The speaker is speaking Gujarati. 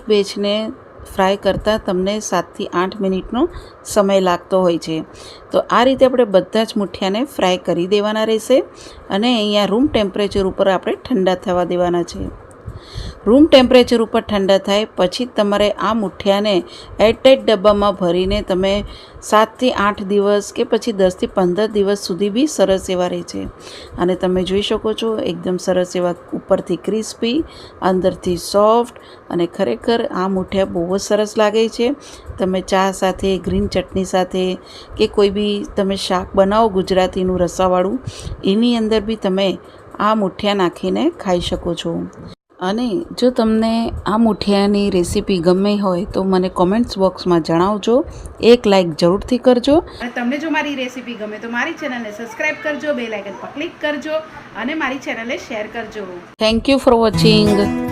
એક બેચને ફ્રાય કરતાં તમને 7 થી 8 મિનિટનો સમય લાગતો હોય છે। તો આ રીતે આપણે બધા જ મુઠિયાને ફ્રાય કરી દેવાના રહેશે અને અહીંયા રૂમ ટેમ્પરેચર ઉપર આપણે ઠંડા થવા દેવાના છે। રૂમ ટેમ્પરેચર ઉપર ઠંડા થાય પછી તમારે આ મુઠિયાને એરટાઇટ ડબ્બામાં ભરીને તમે 7 થી 8 દિવસ કે પછી 10 થી 15 દિવસ સુધી બી સરસ એવા રહે છે। અને તમે જોઈ શકો છો એકદમ સરસ એવા ઉપરથી ક્રિસ્પી, અંદરથી સોફ્ટ અને ખરેખર આ મુઠિયા બહુ જ સરસ લાગે છે। તમે ચા સાથે, ગ્રીન ચટણી સાથે કે કોઈ બી તમે શાક બનાવો ગુજરાતીનું રસાવાળું, એની અંદર બી તમે આ મુઠિયા નાખીને ખાઈ શકો છો। અને જો તમને આ મુઠિયાની રેસીપી ગમે હોય તો મને કોમેન્ટ્સ બોક્સમાં જણાવજો, એક લાઈક જરૂરથી કરજો। અને તમને જો મારી રેસીપી ગમે તો મારી ચેનલને સબસ્ક્રાઇબ કરજો, બેલ આઇકન પર ક્લિક કરજો અને મારી ચેનલને શેર કરજો। Thank you for watching.